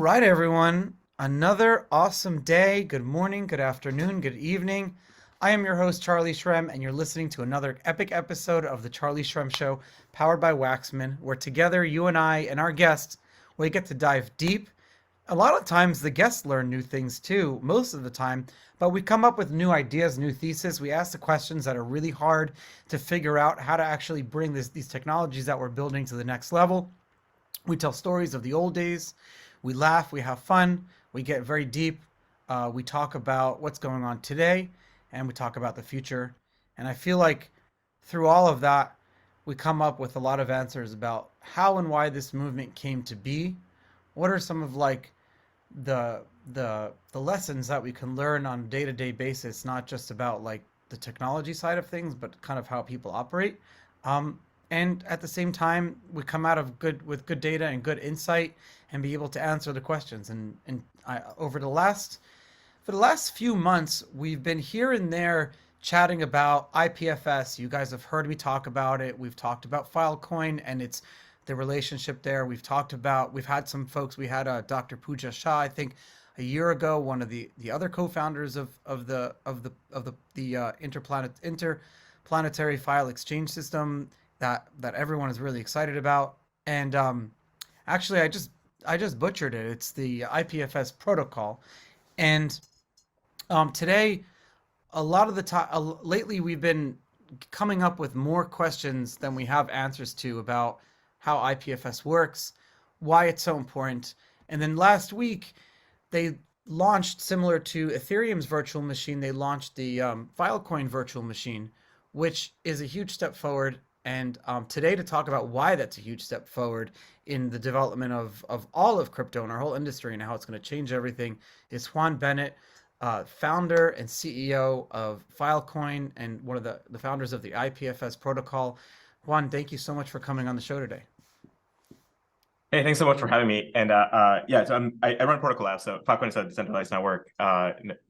right, everyone. Another awesome day. Good morning, good afternoon, good evening. I am your host, Charlie Shrem, and you're listening to another epic episode of The Charlie Shrem Show, powered by Waxman, where together, you and I and our guests, we get to dive deep. A lot of times, the guests learn new things too, most of the time, but we come up with new ideas, new theses. We ask the questions that are really hard to figure out how to actually bring these technologies that we're building to the next level. We tell stories of the old days. We laugh, we have fun, we get very deep. We talk about what's going on today, and we talk about the future. And I feel like through all of that, we come up with a lot of answers about how and why this movement came to be. What are some of like the lessons that we can learn on a day-to-day basis, not just about like the technology side of things, but kind of how people operate. Um, and at the same time, we come out of good with good data and good insight and be able to answer the questions. Over the last for the last few months, we've been here and there chatting about IPFS. You guys have heard me talk about it. We've talked about Filecoin and its the relationship there. We've had some folks. We had Dr. Pooja Shah, I think, a year ago, one of the other co-founders of the interplanetary file exchange system that everyone is really excited about. And actually, I just butchered it. It's the IPFS protocol. And today, a lot of the time, lately, we've been coming up with more questions than we have answers to about how IPFS works, why it's so important. And then last week, they launched, similar to Ethereum's virtual machine, they launched the Filecoin virtual machine, which is a huge step forward. And today, to talk about why that's a huge step forward in the development of all of crypto and our whole industry and how it's going to change everything, is Juan Benet, founder and CEO of Filecoin and one of the founders of the IPFS protocol. Juan, thank you so much for coming on the show today. Hey, thanks so much for having me. And yeah, so I run Protocol Labs. So Filecoin is a decentralized network.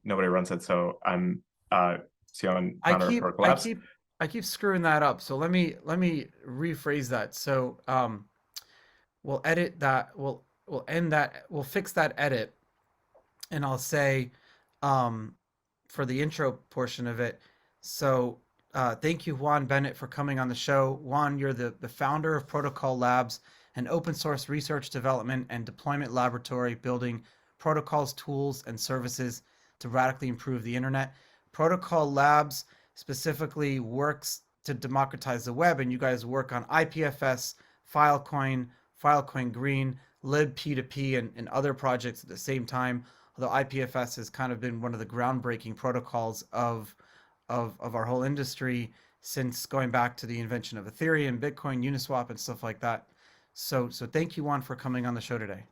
Nobody runs it. So I'm CEO and I founder of keep Protocol I Labs. keep I keep screwing that up. So let me rephrase that. So we'll edit that. We'll end that. We'll fix that edit, and I'll say um, for the intro portion of it. So thank you, Juan Bennett, for coming on the show. Juan, you're the founder of Protocol Labs, an open source research development and deployment laboratory building protocols, tools, and services to radically improve the internet. Protocol Labs specifically works to democratize the web, and you guys work on IPFS, Filecoin, Filecoin Green, libp2p, and other projects at the same time. Although IPFS has kind of been one of the groundbreaking protocols of our whole industry since going back to the invention of Ethereum, Bitcoin, Uniswap, and stuff like that. So thank you, Juan, for coming on the show today.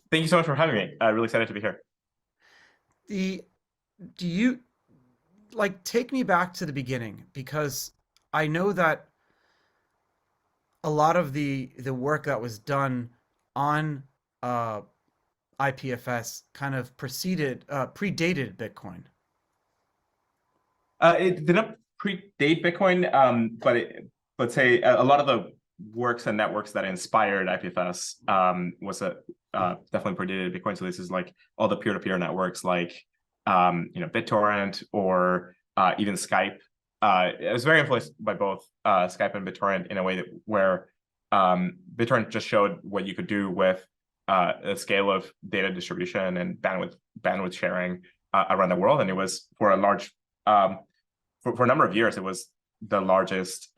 Thank you so much for having me. I'm really excited to be here. The do you like take me back to the beginning, because I know that a lot of the work that was done on uh, IPFS kind of predated Bitcoin. It did not predate Bitcoin, but say a lot of the works and networks that inspired IPFS definitely predated Bitcoin. So this is like all the peer-to-peer networks like BitTorrent or even Skype. It was very influenced by both Skype and BitTorrent in a way where BitTorrent just showed what you could do with a scale of data distribution and bandwidth sharing around the world. And it was for a large for a number of years, it was the largest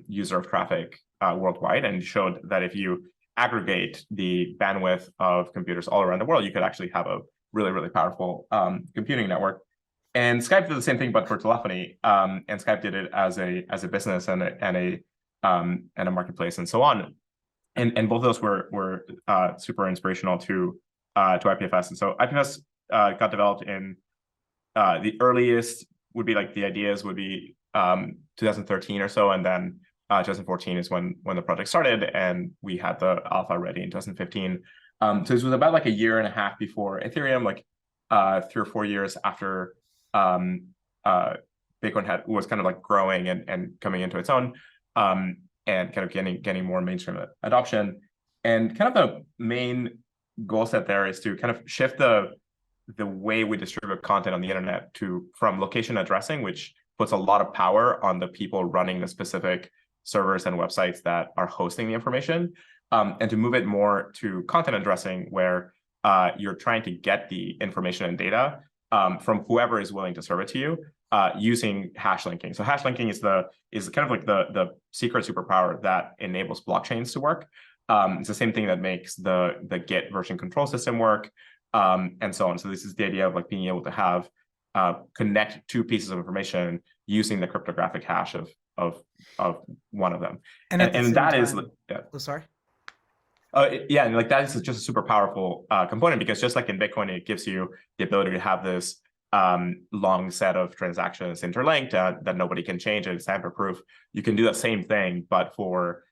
user of traffic worldwide, and showed that if you aggregate the bandwidth of computers all around the world, you could actually have a really, really powerful computing network. And Skype did the same thing, but for telephony. And Skype did it as a business and a marketplace and so on. And both of those were super inspirational to IPFS. And so IPFS got developed in the earliest would be like the ideas would be 2013 or so, and then 2014 is when the project started, and we had the alpha ready in 2015. So this was about like a year and a half before Ethereum, like 3 or 4 years after Bitcoin was kind of like growing and coming into its own, and kind of getting more mainstream adoption. And kind of the main goal set there is to kind of shift the way we distribute content on the internet from location addressing, which puts a lot of power on the people running the specific servers and websites that are hosting the information, and to move it more to content addressing, where you're trying to get the information and data from whoever is willing to serve it to you, using hash linking. So hash linking is kind of like the secret superpower that enables blockchains to work. It's the same thing that makes the Git version control system work, and so on. So this is the idea of like being able to have connect two pieces of information using the cryptographic hash of one of them. And at the same that time, is yeah. Oh, sorry. Yeah, and like that is just a super powerful component, because just like in Bitcoin, it gives you the ability to have this long set of transactions interlinked that nobody can change, and it's tamper-proof. You can do the same thing, but for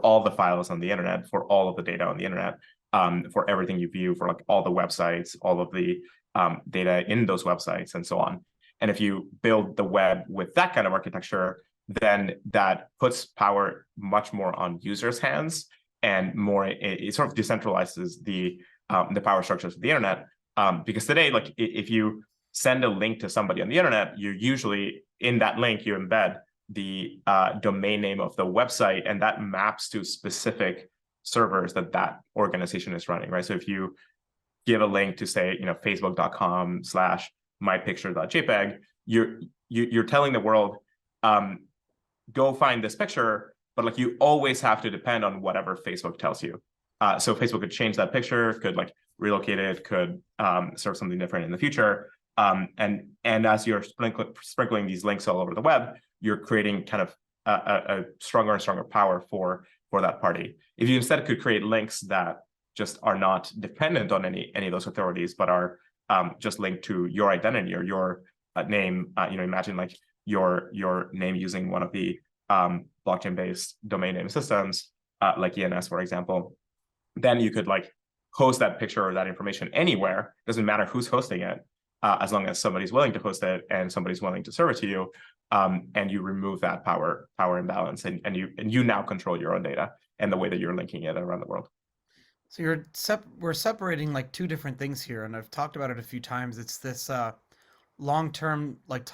all the files on the internet, for all of the data on the internet, for everything you view, for like all the websites, all of the data in those websites, and so on. And if you build the web with that kind of architecture, then that puts power much more on users' hands, and more it sort of decentralizes the power structures of the internet. Because today, like if you send a link to somebody on the internet, you usually in that link you embed the domain name of the website, and that maps to specific servers that organization is running, right? So if you give a link to say, facebook.com/mypicture.jpg, you're telling the world, go find this picture, but like you always have to depend on whatever Facebook tells you. So Facebook could change that picture, could like relocate it, could serve something different in the future. And as you're sprinkling these links all over the web, you're creating kind of a stronger and stronger power for that party. If you instead could create links that just are not dependent on any of those authorities, but are just linked to your identity or your name, imagine like your name using one of the blockchain-based domain name systems, like ENS, for example, then you could like host that picture or that information anywhere. Doesn't matter who's hosting it, as long as somebody's willing to host it and somebody's willing to serve it to you, and you remove that power imbalance, and you now control your own data and the way that you're linking it around the world. So we're separating like two different things here, and I've talked about it a few times. It's this long-term like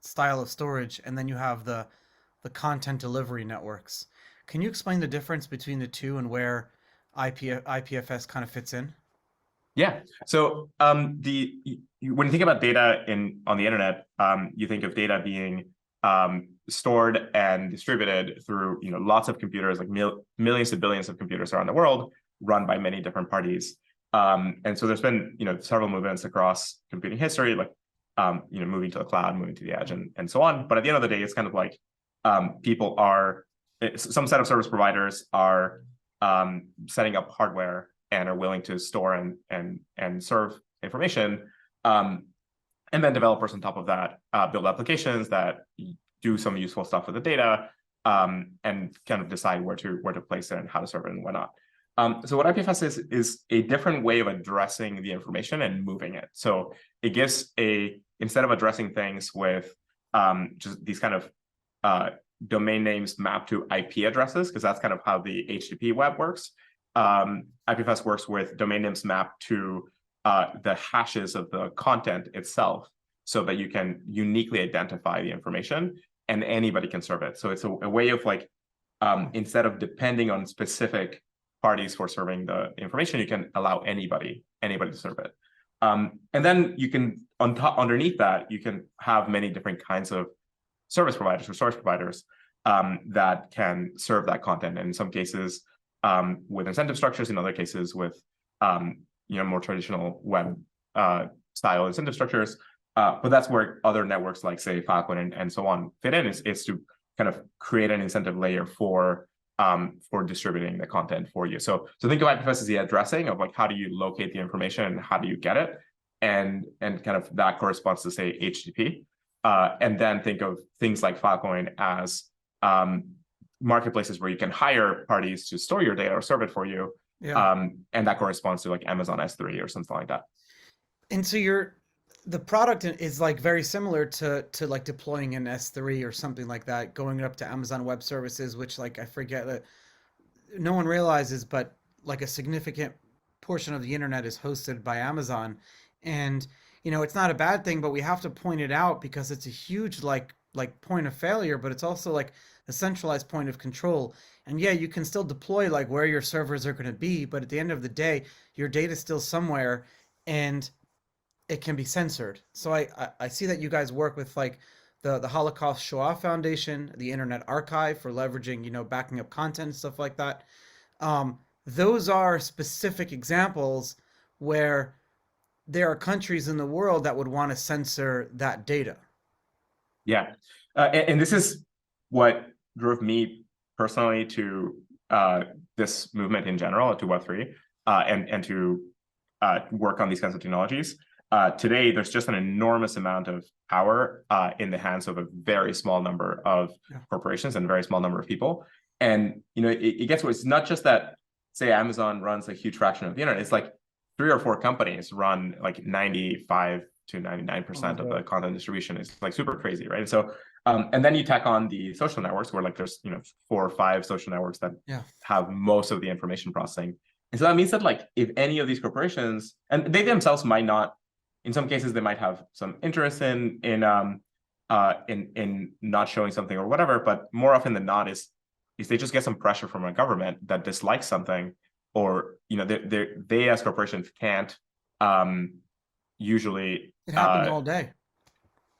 style of storage, and then you have the content delivery networks. Can you explain the difference between the two and where IPFS kind of fits in? Yeah. So when you think about data on the internet, you think of data being stored and distributed through lots of computers, like millions to billions of computers around the world, run by many different parties. And so there's been several movements across computing history, like moving to the cloud, moving to the edge, and so on. But at the end of the day, it's kind of like some set of service providers are setting up hardware and are willing to store and serve information. And then developers on top of that build applications that do some useful stuff with the data, and kind of decide where to place it and how to serve it and whatnot. So what IPFS is a different way of addressing the information and moving it. So it gives instead of addressing things with just these kind of domain names mapped to IP addresses, because that's kind of how the HTTP web works. IPFS works with domain names mapped to the hashes of the content itself, so that you can uniquely identify the information and anybody can serve it. So it's a way of like, instead of depending on specific parties for serving the information, you can allow anybody to serve it. And then you can, underneath that, you can have many different kinds of service providers or source providers that can serve that content. And in some cases, with incentive structures, in other cases with more traditional web style incentive structures. But that's where other networks like, say, Filecoin and so on fit in, is to kind of create an incentive layer for distributing the content for you. So think of IPFS as the addressing of like, how do you locate the information and how do you get it, and kind of that corresponds to, say, HTTP. And then think of things like Filecoin as marketplaces where you can hire parties to store your data or serve it for you. Yeah. And that corresponds to like Amazon S3 or something like that. And so the product is like very similar to like deploying an S3 or something like that, going up to Amazon Web Services, which, like, I forget that no one realizes, but like a significant portion of the internet is hosted by Amazon, and it's not a bad thing, but we have to point it out because it's a huge like point of failure, but it's also like a centralized point of control. And yeah, you can still deploy like where your servers are going to be, but at the end of the day, your data is still somewhere, and it can be censored. So I see that you guys work with like the Holocaust Shoah Foundation, the Internet Archive for leveraging, backing up content and stuff like that. Those are specific examples where there are countries in the world that would want to censor that data. Yeah, and this is what drove me personally to this movement in general, to Web3, and to work on these kinds of technologies. Today, there's just an enormous amount of power in the hands of a very small number of corporations and a very small number of people. And it gets where it's not just that, say, Amazon runs a huge fraction of the internet. It's like 3 or 4 companies run like 95 to 99% of the content distribution. Is like super crazy, right? And so, and then you tack on the social networks, where like there's 4 or 5 social networks that have most of the information processing. And so that means that like if any of these corporations, and they themselves might not, in some cases they might have some interest in not showing something or whatever, but more often than not is they just get some pressure from a government that dislikes something, or they as corporations can't usually. It happens all day.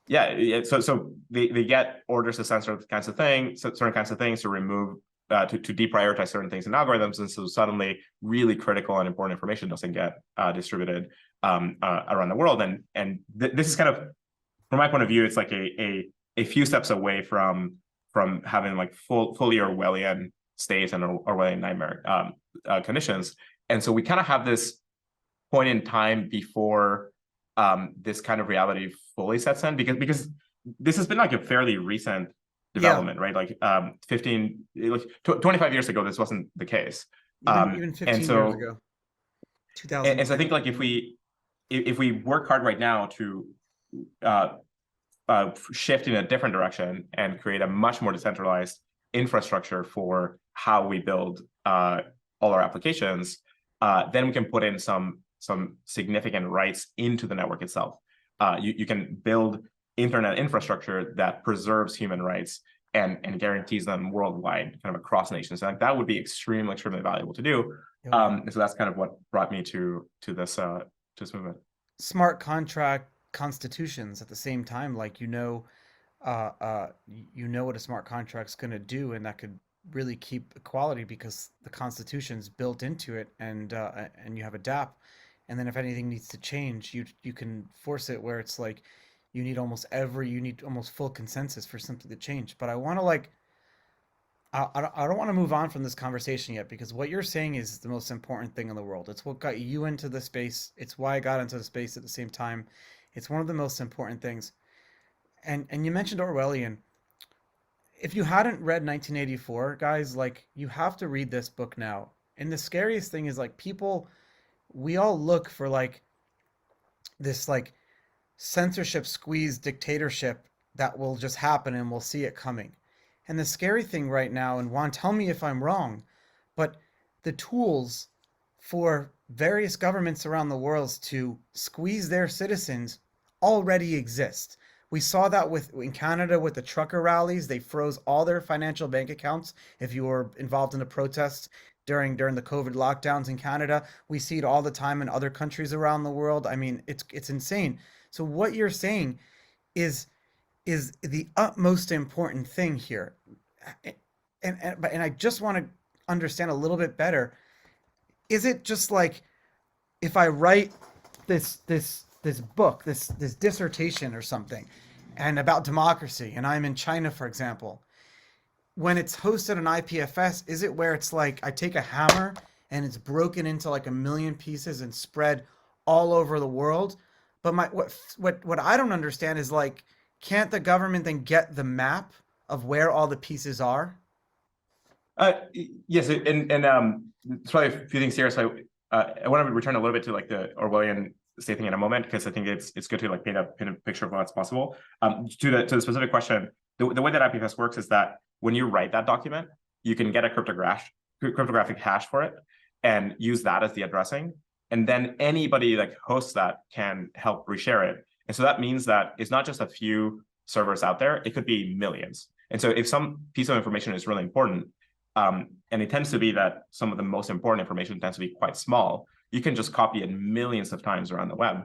Yeah, so they get orders to censor certain kinds of things, to remove to deprioritize certain things in algorithms, and so suddenly really critical and important information doesn't get distributed around the world. And this is kind of, from my point of view, it's like a few steps away from having like fully Orwellian state and Orwellian nightmare conditions. And so we kind of have this point in time before this kind of reality fully sets in, because this has been like a fairly recent development, right? Like 25 years ago, this wasn't the case. Even 15 years ago, 2000. And so I think like if we work hard right now to shift in a different direction and create a much more decentralized infrastructure for how we build all our applications, then we can put in some significant rights into the network itself. You can build internet infrastructure that preserves human rights and guarantees them worldwide, kind of across nations. And like, that would be extremely valuable to do. And so that's kind of what brought me to this movement. Smart contract constitutions at the same time, like what a smart contract's going to do, and that could really keep equality because the constitution's built into it, and you have a DApp, and then if anything needs to change, you can force it where it's like you need almost full consensus for something to change. But I want to I don't want to move on from this conversation yet, because what you're saying is the most important thing in the world. It's what got you into the space. It's why I got into the space at the same time. It's one of the most important things. And you mentioned Orwellian. If you hadn't read 1984, guys, like, you have to read this book now. And the scariest thing is, like, we all look for like this like censorship squeeze dictatorship that will just happen and we'll see it coming. And the scary thing right now, and Juan, tell me if I'm wrong, but the tools for various governments around the world to squeeze their citizens already exist. We saw that in Canada with the trucker rallies. They froze all their financial bank accounts if you were involved in a protest during the COVID lockdowns in Canada. We see it all the time in other countries around the world. I mean, it's insane. So what you're saying is the utmost important thing here. And I just want to understand a little bit better. Is it just like, if I write this book, this dissertation or something, and about democracy, and I'm in China, for example, when it's hosted on IPFS, is it where it's like I take a hammer and it's broken into like a million pieces and spread all over the world? But what I don't understand is, like, can't the government then get the map of where all the pieces are? Yes, and there's probably a few things here. So I want to return a little bit to like the Orwellian state thing in a moment, because I think it's good to like paint a picture of what's possible. To the specific question, the way that IPFS works is that when you write that document, you can get a cryptographic hash for it and use that as the addressing. and then anybody that hosts that can help reshare it. And so that means that it's not just a few servers out there, it could be millions. And so if some piece of information is really important, and it tends to be that some of the most important information tends to be quite small, you can just copy it millions of times around the web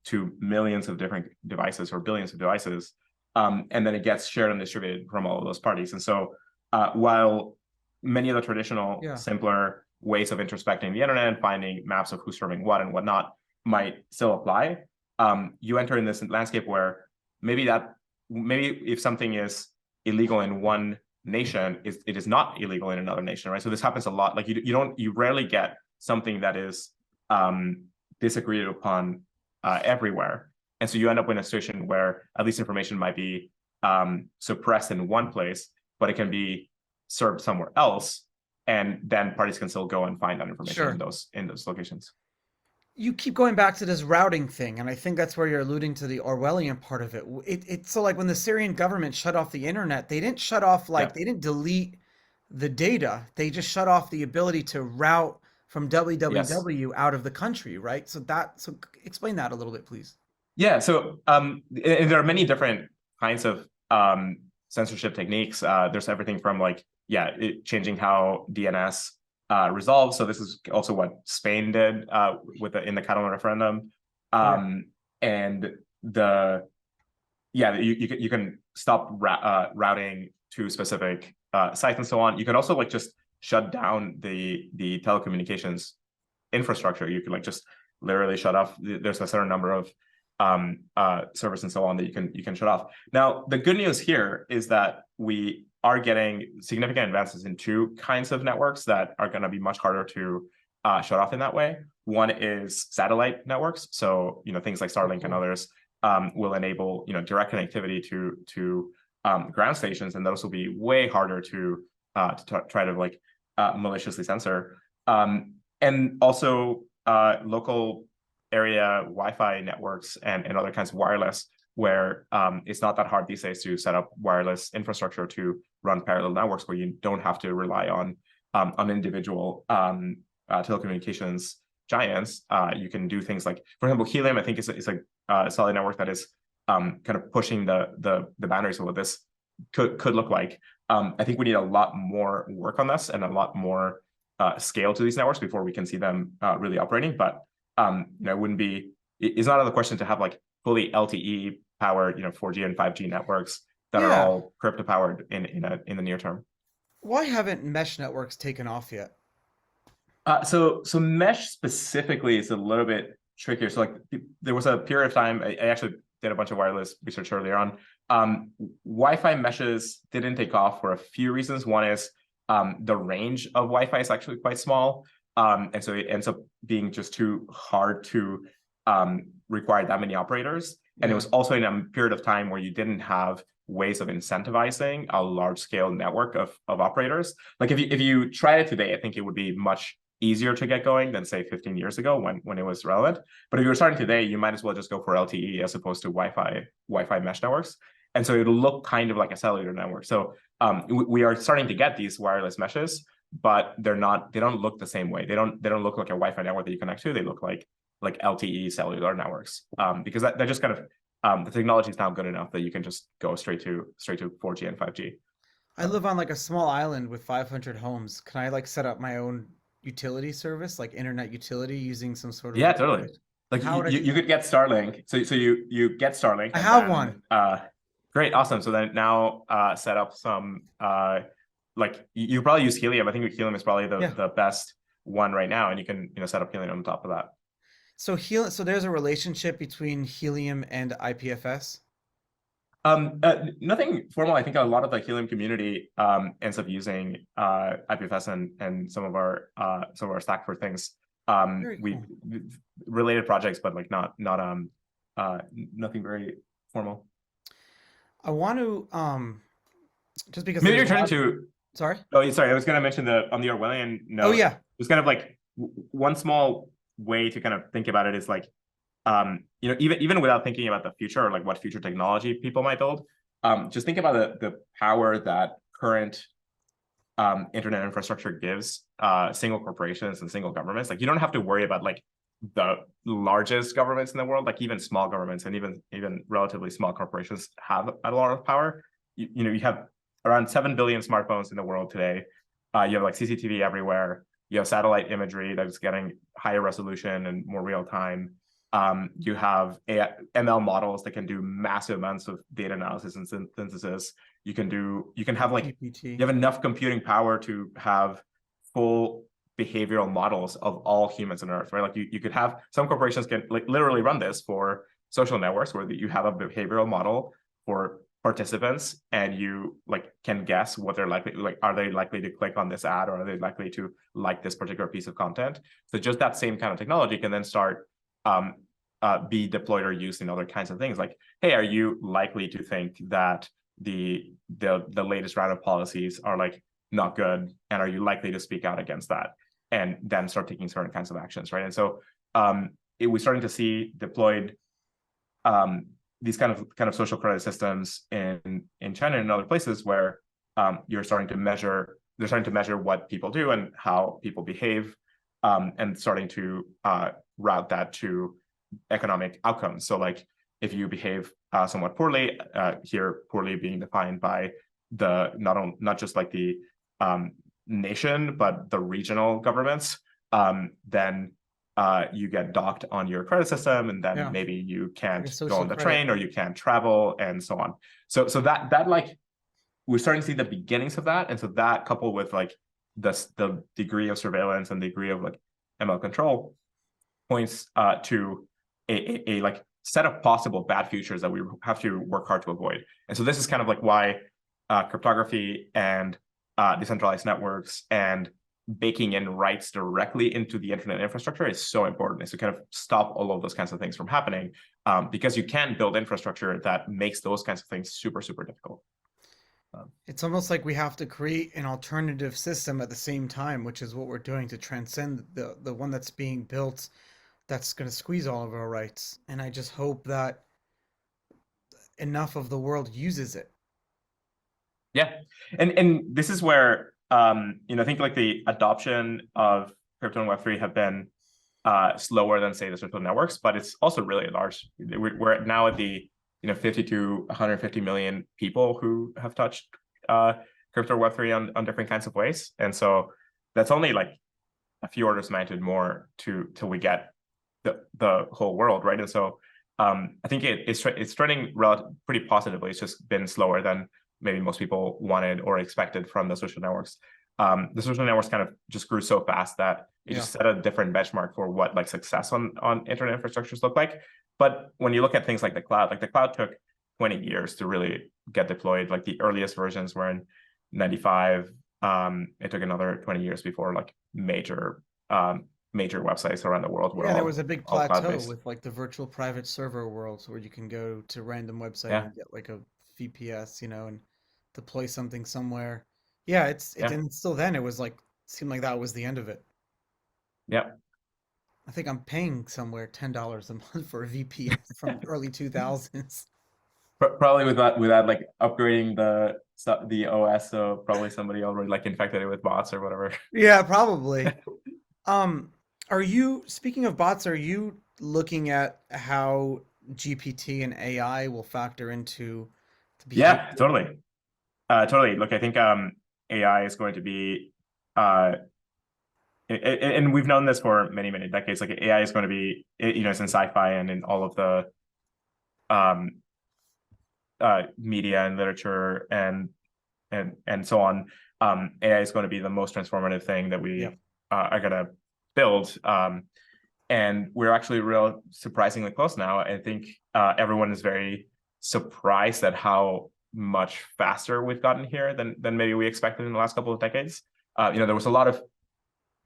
to millions of different devices or billions of devices. And then it gets shared and distributed from all of those parties. And so while many of the traditional, simpler ways of introspecting the internet and finding maps of who's serving what and whatnot might still apply, you enter in this landscape where maybe if something is illegal in one nation, it is not illegal in another nation, right? So this happens a lot. Like you rarely get something that is disagreed upon everywhere. And so you end up in a situation where at least information might be suppressed in one place, but it can be served somewhere else, and then parties can still go and find that information in those locations. You keep going back to this routing thing, and I think that's where you're alluding to the Orwellian part of it. It's so like when the Syrian government shut off the internet, they didn't shut off they didn't delete the data. They just shut off the ability to route from www out of the country, right? So explain that a little bit, please. Yeah, so and there are many different kinds of censorship techniques. There's everything from changing how DNS resolves. So this is also what Spain did in the Catalan referendum. And you can stop routing to specific sites and so on. You can also just shut down the telecommunications infrastructure. You can just literally shut off. There's a certain number of servers and so on that you can shut off. Now, the good news here is that we are getting significant advances in two kinds of networks that are going to be much harder to shut off in that way. One is satellite networks. So things like Starlink and others will enable direct connectivity to ground stations, and those will be way harder to try to maliciously censor. And also local area Wi-Fi networks and other kinds of wireless, where it's not that hard these days to set up wireless infrastructure to run parallel networks where you don't have to rely on individual telecommunications giants. You can do things like, for example, Helium, I think is a solid network that is kind of pushing the boundaries of what this could look like. I think we need a lot more work on this and a lot more scale to these networks before we can see them really operating. But it wouldn't be, it's not out of the question to have fully LTE powered 4G and 5G networks that are all crypto powered in the near term. Why haven't mesh networks taken off yet? So mesh specifically is a little bit trickier. So there was a period of time, I actually did a bunch of wireless research earlier on. Wi-Fi meshes didn't take off for a few reasons. One is the range of Wi-Fi is actually quite small. And so it ends up being just too hard to require that many operators. And it was also in a period of time where you didn't have ways of incentivizing a large scale network of operators. If you tried it today, I think it would be much easier to get going than say 15 years ago when it was relevant. But if you're starting today, you might as well just go for LTE as opposed to Wi-Fi mesh networks. And so it'll look kind of like a cellular network. So we are starting to get these wireless meshes, but they don't look the same way. They don't look like a Wi-Fi network that you connect to. They look like LTE cellular networks, because that just kind of the technology is now good enough that you can just go straight to 4G and 5G. I live on a small island with 500 homes. Can I set up my own utility service, internet utility, using some sort of totally. You could get Starlink. So you get Starlink. I have one. Great, awesome. So then now set up some you probably use Helium. I think Helium is probably the best one right now, and you can set up Helium on top of that. So so there's a relationship between Helium and IPFS? Nothing formal. I think a lot of the Helium community ends up using IPFS and some of our stack for things. Cool. Related projects, but not nothing very formal. I want to just because maybe you're trying to. Sorry. Oh, sorry. I was going to mention on the Orwellian note. Oh yeah. It's kind of one small way to kind of think about it is even without thinking about the future or what future technology people might build, just think about the power that current internet infrastructure gives single corporations and single governments. Like you don't have to worry about like the largest governments in the world, like even small governments and even relatively small corporations have a lot of power. You have around 7 billion smartphones in the world today. You have like CCTV everywhere. You have satellite imagery that is getting higher resolution and more real time. You have ML models that can do massive amounts of data analysis and synthesis. You can have like GPT. you have enough computing power to have full behavioral models of all humans on Earth, right? Like you could have some corporations can like literally run this for social networks where you have a behavioral model for participants and you like can guess what they're likely, like are they likely to click on this ad or are they likely to like this particular piece of content. So just that same kind of technology can then start be deployed or used in other kinds of things. Like, hey, are you likely to think that the latest round of policies are like not good, and are you likely to speak out against that and then start taking certain kinds of actions, right? And so we're starting to see deployed these kind of social credit systems in China and other places where they're starting to measure what people do and how people behave, and starting to route that to economic outcomes. So like if you behave somewhat poorly, here poorly being defined by the not just like the nation, but the regional governments, then you get docked on your credit system, and then maybe you can't go on the train or you can't travel and so on. So that like we're starting to see the beginnings of that. And so that coupled with like the degree of surveillance and the degree of like ML control points to a like set of possible bad futures that we have to work hard to avoid. And so this is kind of like why cryptography and decentralized networks and baking in rights directly into the internet infrastructure is so important, is to kind of stop all of those kinds of things from happening, because you can build infrastructure that makes those kinds of things super, super difficult. It's almost like we have to create an alternative system at the same time, which is what we're doing to transcend the one that's being built that's going to squeeze all of our rights. And I just hope that enough of the world uses it. Yeah. And this is where I think like the adoption of crypto and Web3 have been slower than say the social networks, but it's also really large. We're now at the 50 to 150 million people who have touched crypto Web3 on different kinds of ways. And so that's only like a few orders of magnitude more till we get the whole world, right? And so I think it's trending pretty positively. It's just been slower than maybe most people wanted or expected from the social networks. The social networks kind of just grew so fast that it just set a different benchmark for what like success on internet infrastructures look like. But when you look at things like the cloud took 20 years to really get deployed. Like the earliest versions were in 95. It took another 20 years before like major websites around the world were there was a big all plateau cloud-based. with like the virtual private server worlds where you can go to random website and get like a VPS, and deploy something somewhere. Yeah, it's and still then it was like seemed like that was the end of it. Yeah. I think I'm paying somewhere $10 a month for a VPN from early 2000s. Probably without like upgrading the OS, so probably somebody already like infected it with bots or whatever. Yeah, probably. Are you, speaking of bots, are you looking at how GPT and AI will factor into the behavior? Yeah, totally. Totally. Look, I think AI is going to be and we've known this for many, many decades. Like AI is going to be, it's in sci-fi and in all of the media and literature and so on. AI is going to be the most transformative thing that we are going to build. And we're actually real surprisingly close now. I think everyone is very surprised at how much faster we've gotten here than maybe we expected in the last couple of decades. There was a lot of,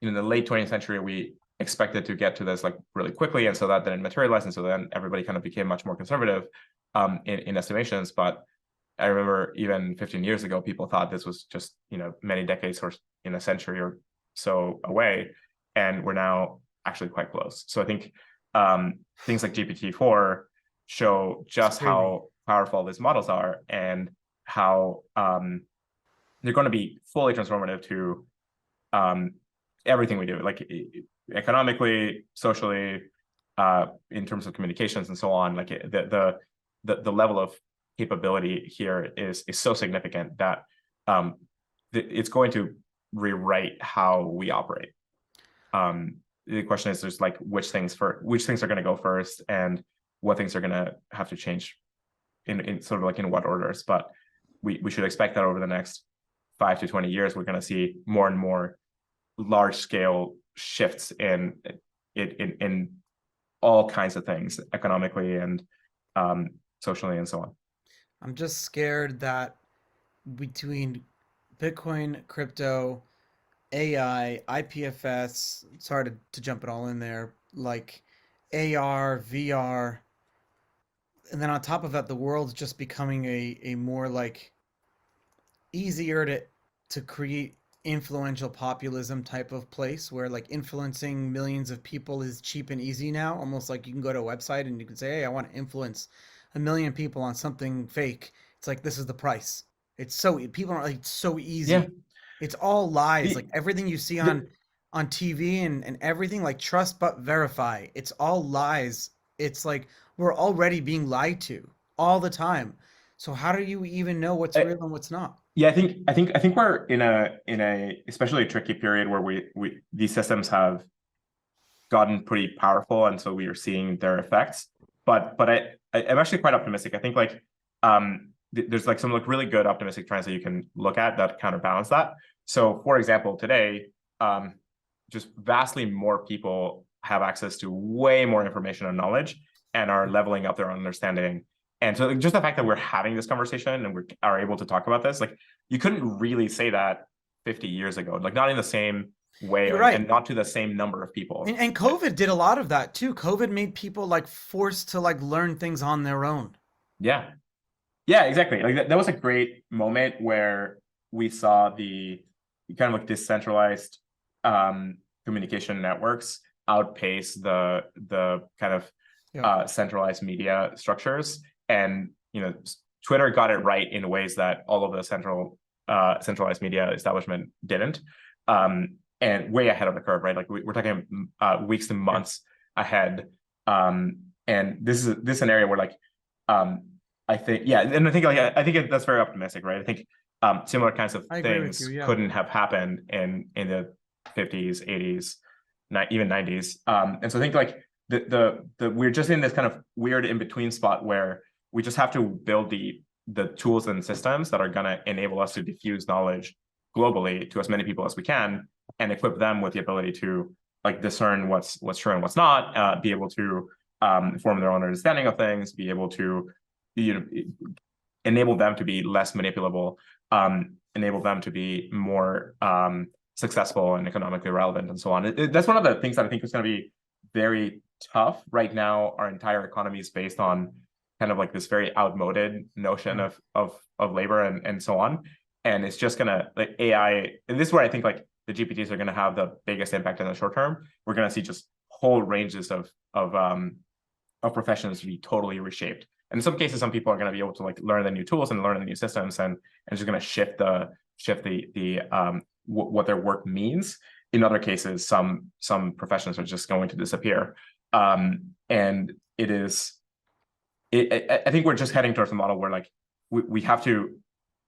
in the late 20th century, we expected to get to this like really quickly, and so that didn't materialize, and so then everybody kind of became much more conservative in estimations. But I remember even 15 years ago, people thought this was just many decades or in a century or so away, and we're now actually quite close. So I think things like GPT-4 show just how powerful these models are and how they're going to be fully transformative to um, everything we do, like economically, socially, in terms of communications and so on. Like the level of capability here is so significant that um, it's going to rewrite how we operate. The question is just like which things are going to go first, and what things are going to have to change in sort of like in what orders. But we should expect that over the next 5 to 20 years, we're going to see more and more large scale shifts in all kinds of things, economically and socially and so on. I'm just scared that between Bitcoin, crypto, AI, IPFS, sorry to jump it all in there, like AR, VR, and then on top of that, the world's just becoming a more like easier to create influential populism type of place where like influencing millions of people is cheap and easy now. Almost like you can go to a website and you can say, "Hey, I want to influence a million people on something fake." It's like this is the price. It's so people are like it's so Yeah. easy. It's all lies. Like The, everything you see the, on TV and everything like trust but verify. It's all lies. It's like we're already being lied to all the time. So how do you even know what's real and what's not? yeah, I think we're in a especially tricky period where we these systems have gotten pretty powerful, and so we are seeing their effects. But I'm actually quite optimistic. I think like there's like some like really good optimistic trends that you can look at that counterbalance that. So for example, today, just vastly more people have access to way more information and knowledge and are leveling up their understanding. And so just the fact that we're having this conversation and we are able to talk about this, like you couldn't really say that 50 years ago, like not in the same way You're and right. not to the same number of people. And COVID did a lot of that too. COVID made people like forced to like learn things on their own. Yeah. Yeah, exactly. Like that was a great moment where we saw the kind of like decentralized communication networks outpace the kind of Yeah. centralized media structures. And Twitter got it right in ways that all of the centralized media establishment didn't. And way ahead of the curve, right? Like we're talking weeks and Yeah. months ahead. And this is an area where like I think, yeah, and I think that's very optimistic, right? I think similar kinds of I agree with you. things Yeah. couldn't have happened in the 50s, 80s, even 90s. And so I think like the we're just in this kind of weird in between spot where we just have to build the tools and systems that are going to enable us to diffuse knowledge globally to as many people as we can, and equip them with the ability to like discern what's true and what's not, be able to form their own understanding of things, be able to enable them to be less manipulable, enable them to be more successful and economically relevant, and so on. That's one of the things that I think is going to be very tough right now. Our entire economy is based on kind of like this very outmoded notion Yeah. of labor and so on. And it's just gonna like AI, and this is where I think like the GPTs are gonna have the biggest impact in the short term. We're gonna see just whole ranges of professions to be totally reshaped. And in some cases, some people are going to be able to like learn the new tools and learn the new systems, and just going to shift the what their work means. In other cases, some professions are just going to disappear. And I think we're just heading towards a model where like we have to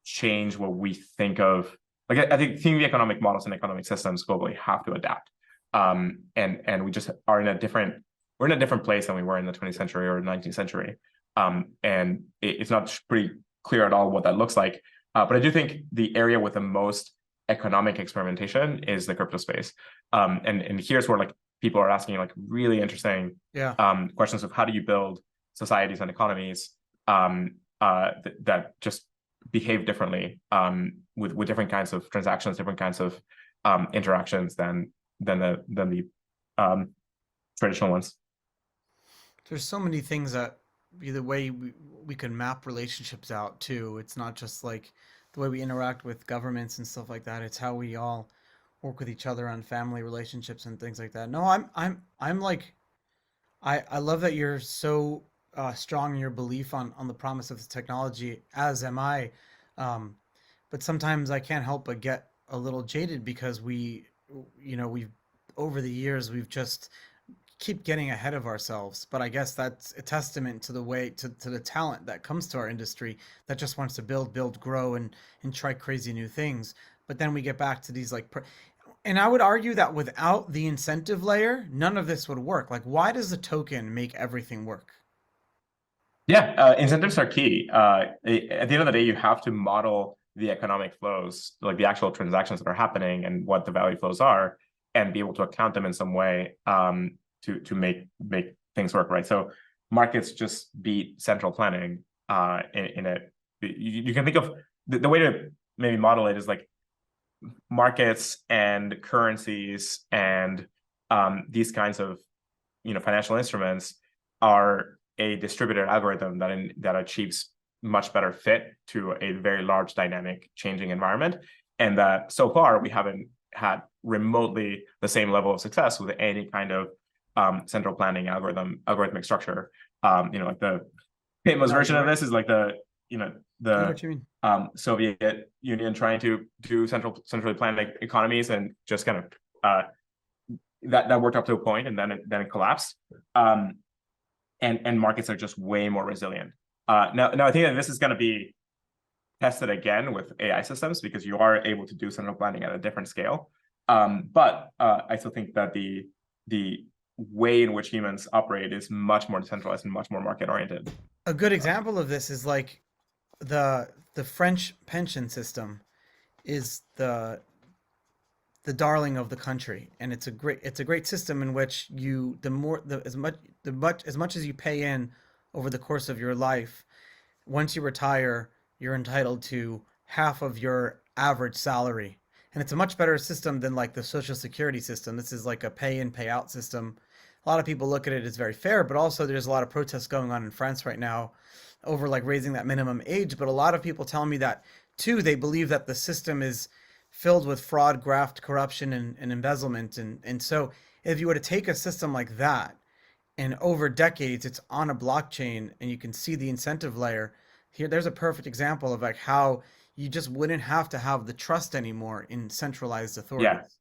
change what we think of. Like I think the economic models and economic systems globally have to adapt. And we just are in a different we're in a different place than we were in the 20th century or 19th century. And it's not pretty clear at all what that looks like. But I do think the area with the most economic experimentation is the crypto space. And here's where like people are asking like really interesting Yeah. questions of how do you build societies and economies that just behave differently with different kinds of transactions, different kinds of interactions than the traditional ones. There's so many things that the way we can map relationships out too. It's not just like the way we interact with governments and stuff like that. It's how we all work with each other on family relationships and things like that. No, I'm like I love that you're so strong in your belief on the promise of this technology, as am I. Um, but sometimes I can't help but get a little jaded because we've over the years we've just keep getting ahead of ourselves. But I guess that's a testament to the way to the talent that comes to our industry that just wants to build, grow, and try crazy new things. But then we get back to these and I would argue that without the incentive layer, none of this would work. Like, why does the token make everything work? Yeah, incentives are key. At the end of the day, you have to model the economic flows, like the actual transactions that are happening and what the value flows are, and be able to account them in some way to make things work, right? So markets just beat central planning in a you can think of the way to maybe model it is like markets and currencies and these kinds of financial instruments are a distributed algorithm that achieves much better fit to a very large dynamic changing environment, and that so far we haven't had remotely the same level of success with any kind of central planning algorithmic structure. Like the famous No, version you're of right. this is like I know the what you mean. Soviet Union trying to do centrally planned economies, and just kind of that worked up to a point, and then it collapsed. And markets are just way more resilient. Now I think that this is going to be tested again with AI systems because you are able to do central planning at a different scale. But I still think that the way in which humans operate is much more decentralized and much more market oriented. A good example of this is like the French pension system is the darling of the country, and it's a great system in which you the more the as much as you pay in over the course of your life, once you retire, you're entitled to half of your average salary. And it's a much better system than like the social security system. This is like a pay in, pay out system. A lot of people look at it as very fair, but also there's a lot of protests going on in France right now over like raising that minimum age. But a lot of people tell me that too, they believe that the system is filled with fraud, graft, corruption, and embezzlement. And so if you were to take a system like that and over decades it's on a blockchain and you can see the incentive layer here, there's a perfect example of like how you just wouldn't have to have the trust anymore in centralized Yeah, authorities.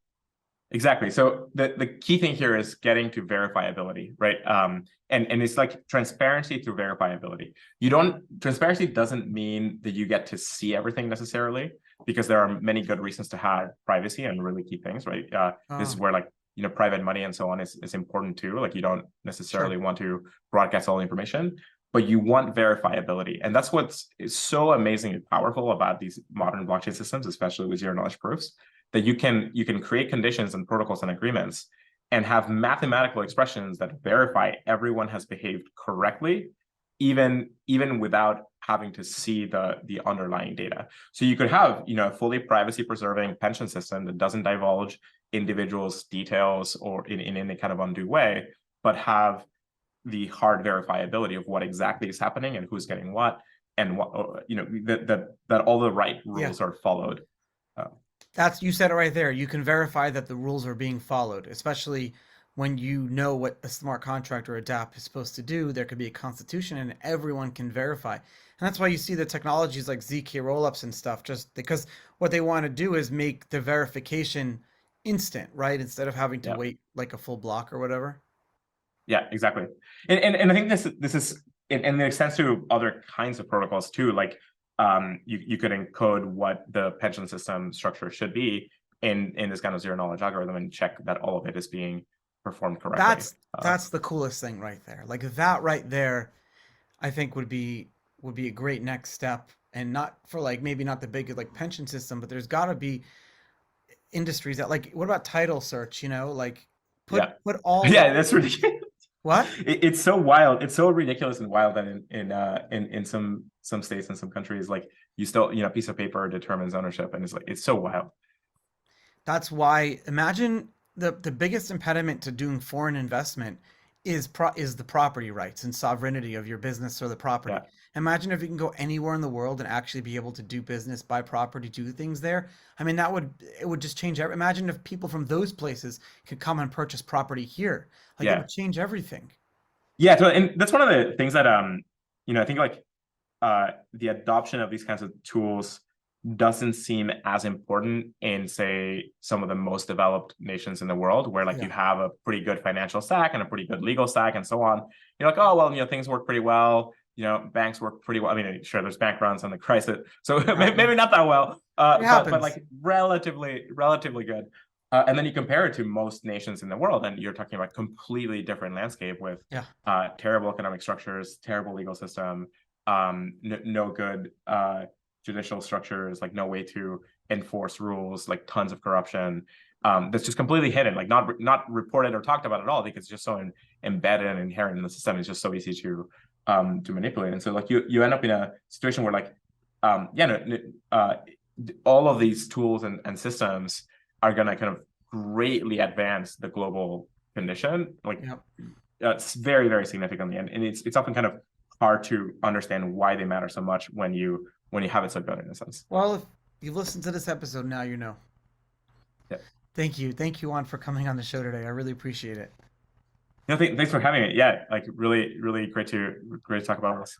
exactly. So the key thing here is getting to verifiability, right? And it's like transparency through verifiability. Transparency doesn't mean that you get to see everything necessarily, because there are many good reasons to have privacy and really key things, right? This is Oh, where like private money and so on is important too. Like you don't necessarily sure. want to broadcast all the information, but you want verifiability, and that's what's is so amazing and powerful about these modern blockchain systems, especially with zero knowledge proofs, that you can create conditions and protocols and agreements and have mathematical expressions that verify everyone has behaved correctly, even without having to see the underlying data. So you could have a fully privacy preserving pension system that doesn't divulge individuals' details or in any kind of undue way, but have the hard verifiability of what exactly is happening and who's getting what, and what that all the right Yeah. rules are followed. Uh, That's you said it right there. You can verify that the rules are being followed, especially when you know what a smart contract or a DApp is supposed to do. There could be a constitution and everyone can verify. And that's why you see the technologies like ZK rollups and stuff, just because what they want to do is make the verification instant, right? Instead of having to yeah. wait like a full block or whatever. Yeah, exactly. And I think this is and it extends to other kinds of protocols too. Like you could encode what the pension system structure should be in this kind of zero knowledge algorithm and check that all of it is being performed correctly. That's that's the coolest thing right there. Like that right there, I think would be a great next step. And not for like maybe not the big like pension system, but there's got to be industries that like what about title search, like Yeah. put all the Yeah, that's ridiculous. what? It's so wild. It's so ridiculous and wild that in some states and some countries, like you still, a piece of paper determines ownership, and it's so wild. That's why imagine the biggest impediment to doing foreign investment is the property rights and sovereignty of your business or the property. Yeah. Imagine if you can go anywhere in the world and actually be able to do business, buy property, do things there. I mean, it would just change Imagine if people from those places could come and purchase property here. Like it Yeah. would change everything. Yeah, and that's one of the things that I think like the adoption of these kinds of tools doesn't seem as important in, say, some of the most developed nations in the world, where like you have a pretty good financial stack and a pretty good legal stack and so on. You're like, oh, well, things work pretty well. Banks work pretty well. I mean, sure, there's bank runs and the crisis, so maybe not that well, but like relatively good. And then you compare it to most nations in the world, and you're talking about completely different landscape with terrible economic structures, terrible legal system, no good judicial structures, like no way to enforce rules, like tons of corruption. That's just completely hidden, like not reported or talked about at all, because it's just so embedded and inherent in the system. It's just so easy to manipulate. And so like you end up in a situation where like all of these tools and systems are going to kind of greatly advance the global condition, like it's very, very significantly, and it's often kind of hard to understand why they matter so much when you have it so good, in a sense. Well, if you listen to this episode now, you know. Yeah. Thank you, Juan, for coming on the show today. I really appreciate it. Thanks for having me. Yeah, like really, really great to talk about this.